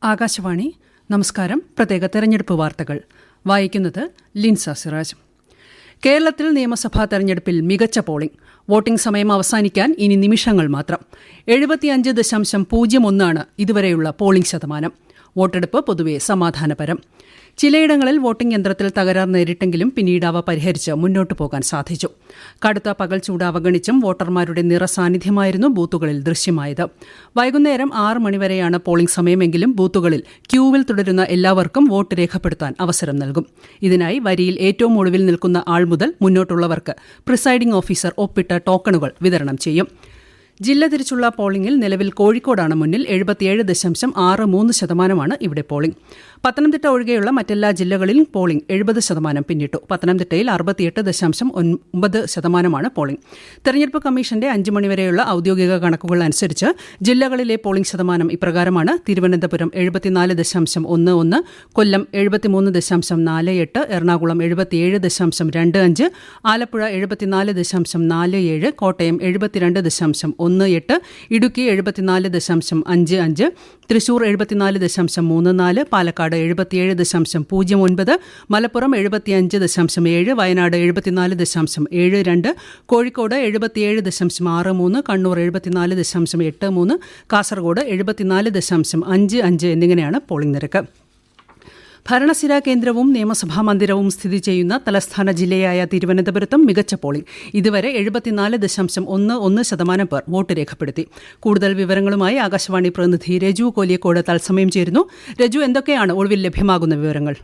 ആകാശവാണി നമസ്കാരം. പ്രത്യേക തെരഞ്ഞെടുപ്പ് വാർത്തകൾ വായിക്കുന്നത് ലിൻസ സിറാജ്. കേരളത്തിൽ നിയമസഭാ തെരഞ്ഞെടുപ്പിൽ മികച്ച പോളിംഗ്. വോട്ടിംഗ് സമയം അവസാനിക്കാൻ ഇനി നിമിഷങ്ങൾ മാത്രം. 75.01 ഇതുവരെയുള്ള പോളിംഗ് ശതമാനം. വോട്ടെടുപ്പ് പൊതുവെ സമാധാനപരം. ചിലയിടങ്ങളിൽ വോട്ടിംഗ് യന്ത്രത്തിൽ തകരാർ നേരിട്ടെങ്കിലും പിന്നീട് അവ പരിഹരിച്ച് മുന്നോട്ടു പോകാൻ സാധിച്ചു. കടുത്ത പകൽ ചൂട് അവഗണിച്ചും വോട്ടർമാരുടെ നിറസാന്നിധ്യമായിരുന്നു ബൂത്തുകളിൽ ദൃശ്യമായത്. വൈകുന്നേരം 6 മണിവരെയാണ് പോളിംഗ് സമയമെങ്കിലും ബൂത്തുകളിൽ ക്യൂവിൽ തുടരുന്ന എല്ലാവർക്കും വോട്ട് രേഖപ്പെടുത്താൻ അവസരം നൽകും. ഇതിനായി വരിയിൽ ഏറ്റവും ഒടുവിൽ നിൽക്കുന്ന ആൾ മുതൽ മുന്നോട്ടുള്ളവർക്ക് പ്രിസൈഡിംഗ് ഓഫീസർ ഒപ്പിട്ട ടോക്കണുകൾ വിതരണം ചെയ്യും. ജില്ല തിരിച്ചുള്ള പോളിംഗിൽ നിലവിൽ കോഴിക്കോടാണ് മുന്നിൽ. 77.63% ഇവിടെ പോളിംഗ്. പത്തനംതിട്ട ഒഴികെയുള്ള മറ്റെല്ലാ ജില്ലകളിലും പോളിംഗ് 70% പിന്നിട്ടു. പത്തനംതിട്ടയിൽ 68.9% പോളിംഗ്. തെരഞ്ഞെടുപ്പ് കമ്മീഷന്റെ 5 മണിവരെയുള്ള ഔദ്യോഗിക കണക്കുകൾ അനുസരിച്ച് ജില്ലകളിലെ പോളിംഗ് ശതമാനം ഇപ്രകാരമാണ്. തിരുവനന്തപുരം 74.11, കൊല്ലം 73.48, എറണാകുളം 77.25, ആലപ്പുഴ 74.47, കോട്ടയം 72.18, ഇടുക്കി 74.55, തൃശൂർ 74.34, പാലക്കാട് 77.09, മലപ്പുറം 75.7, വയനാട് 74.72, കോഴിക്കോട് 77.63, കണ്ണൂർ 74.83, കാസർഗോഡ് 74.55 എന്നിങ്ങനെയാണ് പോളിംഗ് നിരക്ക്. ഭരണസിരാ കേന്ദ്രവും നിയമസഭാ മന്ദിരവും സ്ഥിതി ചെയ്യുന്ന തലസ്ഥാന ജില്ലയായ തിരുവനന്തപുരത്തും മികച്ച പോളിംഗ്. ഇതുവരെ 74.11% പേർ വോട്ട് രേഖപ്പെടുത്തി. കൂടുതൽ വിവരങ്ങളുമായി ആകാശവാണി പ്രതിനിധി രജു കോലിയക്കോട് തത്സമയം ചേരുന്നു. രജു, എന്തൊക്കെയാണ് ഒടുവിൽ ലഭ്യമാകുന്ന വിവരങ്ങൾ?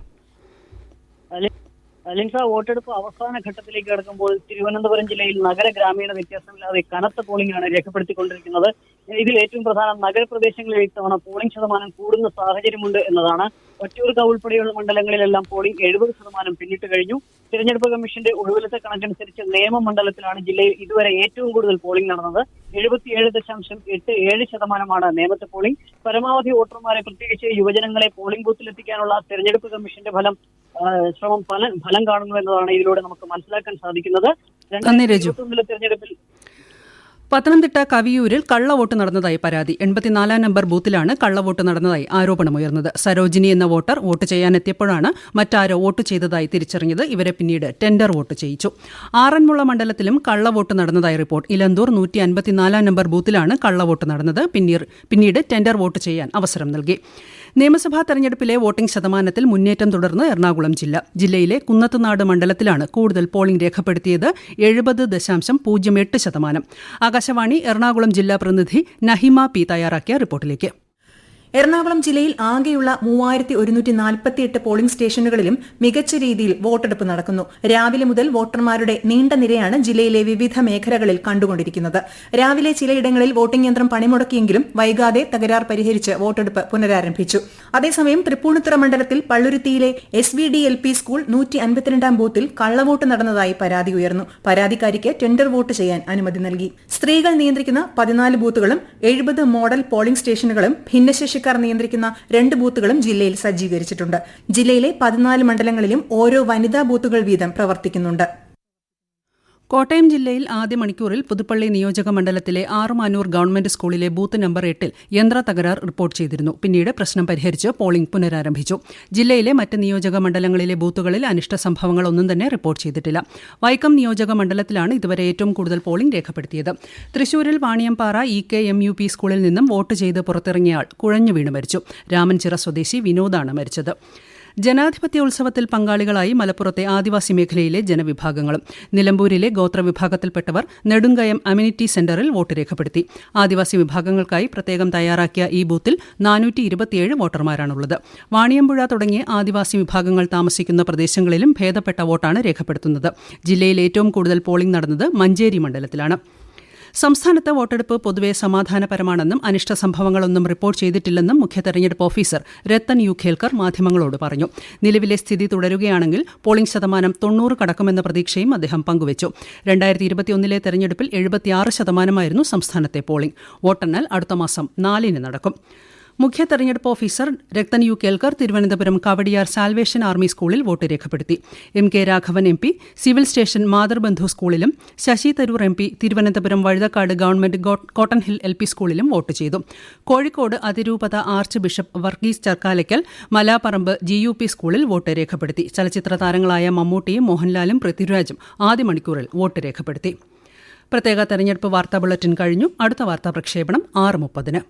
ലിൻസ, വോട്ടെടുപ്പ് അവസാന ഘട്ടത്തിലേക്ക് കടക്കുമ്പോൾ തിരുവനന്തപുരം ജില്ലയിൽ നഗര ഗ്രാമീണ വ്യത്യാസമില്ലാതെ കനത്ത പോളിംഗ് ആണ് രേഖപ്പെടുത്തിക്കൊണ്ടിരിക്കുന്നത്. ഇതിൽ ഏറ്റവും പ്രധാനം നഗരപ്രദേശങ്ങളിൽ ഇത്തവണ പോളിംഗ് ശതമാനം കൂടുന്ന സാഹചര്യമുണ്ട് എന്നതാണ്. ഒറ്റൂർക്ക ഉൾപ്പെടെയുള്ള മണ്ഡലങ്ങളിലെല്ലാം പോളിംഗ് 70% പിന്നിട്ട് കഴിഞ്ഞു. തിരഞ്ഞെടുപ്പ് കമ്മീഷന്റെ ഒടുവിലത്തെ കണക്കനുസരിച്ച് നേമമണ്ഡലത്തിലാണ് ജില്ലയിൽ ഇതുവരെ ഏറ്റവും കൂടുതൽ പോളിംഗ് നടന്നത്. 77.87% നേമത്തെ പോളിംഗ്. പരമാവധി വോട്ടർമാരെ, പ്രത്യേകിച്ച് യുവജനങ്ങളെ പോളിംഗ് ബൂത്തിലെത്തിക്കാനുള്ള തിരഞ്ഞെടുപ്പ് കമ്മീഷന്റെ ശ്രമം ഫലം കാണുന്നു എന്നതാണ് ഇതിലൂടെ നമുക്ക് മനസ്സിലാക്കാൻ സാധിക്കുന്നത്. 2021 തെരഞ്ഞെടുപ്പിൽ പത്തനംതിട്ട കവിയൂരിൽ കള്ളവോട്ട് നടന്നതായി പരാതി. 84 നമ്പർ ബൂത്തിലാണ് കള്ളവോട്ട് നടന്നതായി ആരോപണമുയർന്നത്. സരോജിനി എന്ന വോട്ടർ വോട്ട് ചെയ്യാനെത്തിയപ്പോഴാണ് മറ്റാരോ വോട്ട് ചെയ്തതായി തിരിച്ചറിഞ്ഞത്. ഇവരെ പിന്നീട് ടെൻഡർ വോട്ട് ചെയ്യിച്ചു. ആറന്മുള മണ്ഡലത്തിലും കള്ളവോട്ട് നടന്നതായി റിപ്പോർട്ട്. ഇലന്തൂർ 154 നമ്പർ ബൂത്തിലാണ് കള്ളവോട്ട് നടന്നത്. പിന്നീട് ടെൻഡർ വോട്ട് ചെയ്യാൻ അവസരം നൽകി. നിയമസഭാ തെരഞ്ഞെടുപ്പിലെ വോട്ടിംഗ് ശതമാനത്തിൽ മുന്നേറ്റം തുടർന്ന് എറണാകുളം ജില്ല. ജില്ലയിലെ കുന്നത്തുനാട് മണ്ഡലത്തിലാണ് കൂടുതൽ പോളിംഗ് രേഖപ്പെടുത്തിയത്. 70.08%. ആകാശവാണി എറണാകുളം ജില്ലാ പ്രതിനിധി നഹിമ പി തയ്യാറാക്കിയ റിപ്പോർട്ടിലേക്ക്. എറണാകുളം ജില്ലയിൽ ആകെയുള്ള 3148 പോളിംഗ് സ്റ്റേഷനുകളിലും മികച്ച രീതിയിൽ വോട്ടെടുപ്പ് നടക്കുന്നു. രാവിലെ മുതൽ വോട്ടർമാരുടെ നീണ്ട നിരയാണ് ജില്ലയിലെ വിവിധ മേഖലകളിൽ കണ്ടുകൊണ്ടിരിക്കുന്നത്. രാവിലെ ചിലയിടങ്ങളിൽ വോട്ടിംഗ് യന്ത്രം പണിമുടക്കിയെങ്കിലും വൈകാതെ തകരാർ പരിഹരിച്ച് വോട്ടെടുപ്പ് പുനരാരംഭിച്ചു. അതേസമയം തൃപ്പൂണിത്തുറ മണ്ഡലത്തിൽ പള്ളുരുത്തിയിലെ SVD-LP സ്കൂൾ 152 ബൂത്തിൽ കള്ളവോട്ട് നടന്നതായി പരാതി ഉയർന്നു. പരാതിക്കാരിക്ക് ടെൻഡർ വോട്ട് ചെയ്യാൻ അനുമതി നൽകി. സ്ത്രീകൾ നിയന്ത്രിക്കുന്ന 14 ബൂത്തുകളും 70 മോഡൽ പോളിംഗ് സ്റ്റേഷനുകളും ഭിന്നശേഷി നിയന്ത്രിക്കുന്ന 2 ബൂത്തുകളും ജില്ലയിൽ സജ്ജീകരിച്ചിട്ടുണ്ട്. ജില്ലയിലെ 14 മണ്ഡലങ്ങളിലും ഓരോ വനിതാ ബൂത്തുകൾ വീതം പ്രവർത്തിക്കുന്നുണ്ട്. കോട്ടയം ജില്ലയിൽ ആദ്യ മണിക്കൂറിൽ പുതുപ്പള്ളി നിയോജക മണ്ഡലത്തിലെ ആറുമാനൂർ ഗവൺമെന്റ് സ്കൂളിലെ ബൂത്ത് നമ്പർ 8 യന്ത്ര തകരാർ റിപ്പോർട്ട് ചെയ്തിരുന്നു. പിന്നീട് പ്രശ്നം പരിഹരിച്ച് പോളിംഗ് പുനരാരംഭിച്ചു. ജില്ലയിലെ മറ്റ് നിയോജക മണ്ഡലങ്ങളിലെ ബൂത്തുകളിൽ അനിഷ്ട സംഭവങ്ങളൊന്നും തന്നെ റിപ്പോർട്ട് ചെയ്തിട്ടില്ല. വൈക്കം നിയോജക മണ്ഡലത്തിലാണ് ഇതുവരെ ഏറ്റവും കൂടുതൽ പോളിംഗ് രേഖപ്പെടുത്തിയത്. തൃശൂരിൽ വാണിയമ്പാറ EKMUP സ്കൂളിൽ നിന്നും വോട്ട് ചെയ്ത് പുറത്തിറങ്ങിയ ആൾ കുഴഞ്ഞു വീണ് മരിച്ചു. രാമൻചിറ സ്വദേശി വിനോദാണ് മരിച്ചത്. ജനാധിപത്യ ഉത്സവത്തിൽ പങ്കാളികളായി മലപ്പുറത്തെ ആദിവാസി മേഖലയിലെ ജനവിഭാഗങ്ങളും. നിലമ്പൂരിലെ ഗോത്രവിഭാഗത്തിൽപ്പെട്ടവർ നെടുങ്കയം അമ്യൂണിറ്റി സെന്ററിൽ വോട്ട് രേഖപ്പെടുത്തി. ആദിവാസി വിഭാഗങ്ങൾക്കായി പ്രത്യേകം തയ്യാറാക്കിയ ഈ ബൂത്തിൽ 427 വോട്ടർമാരാണുള്ളത്. വാണിയമ്പുഴ തുടങ്ങിയ ആദിവാസി വിഭാഗങ്ങൾ താമസിക്കുന്ന പ്രദേശങ്ങളിലും ഭേദപ്പെട്ട വോട്ടാണ് രേഖപ്പെടുത്തുന്നത്. ജില്ലയിൽ ഏറ്റവും കൂടുതൽ പോളിംഗ് നടന്നത് മഞ്ചേരി മണ്ഡലത്തിലാണ്. സംസ്ഥാനത്ത് വോട്ടെടുപ്പ് പൊതുവെ സമാധാനപരമാണെന്നും അനിഷ്ട സംഭവങ്ങളൊന്നും റിപ്പോർട്ട് ചെയ്തിട്ടില്ലെന്നും മുഖ്യ തെരഞ്ഞെടുപ്പ് ഓഫീസർ രത്തൻ യു ഖേൽക്കർ മാധ്യമങ്ങളോട് പറഞ്ഞു. നിലവിലെ സ്ഥിതി തുടരുകയാണെങ്കിൽ പോളിംഗ് ശതമാനം 90 കടക്കുമെന്ന പ്രതീക്ഷയും അദ്ദേഹം പങ്കുവച്ചു. 2021 തെരഞ്ഞെടുപ്പിൽ 76% സംസ്ഥാനത്തെ പോളിംഗ്. വോട്ടെണ്ണൽ അടുത്ത മാസം 4 നടക്കും. മുഖ്യ തെരഞ്ഞെടുപ്പ് officer Rathan U Kelkar Thiruvananthapuram Kawdiar salvation army സ്കൂളിൽ വോട്ട് രേഖപ്പെടുത്തി. MK Raghavan MP civil station Mathrubandhu സ്കൂളിലും Shashi Tharoor MP Thiruvananthapuram Vazhuthacaud government cotton hill LP സ്കൂളിലും വോട്ട് ചെയ്തു. കോഴിക്കോട് അതിരൂപത archbishop Varghese Chakkalakkal Malaparamba GUP സ്കൂളിൽ വോട്ട് രേഖപ്പെടുത്തി. ചലച്ചിത്ര താരങ്ങളായ മമ്മൂട്ടിയും മോഹൻലാലും പൃഥ്വിരാജും ആദ്യ മണിക്കൂറിൽ വോട്ട് രേഖപ്പെടുത്തി. പ്രത്യേക തെരഞ്ഞെടുപ്പ് വാർത്താ ബുള്ളറ്റിൻ കഴിഞ്ഞു. അടുത്ത വാർത്താ പ്രക്ഷേപണം 6:30.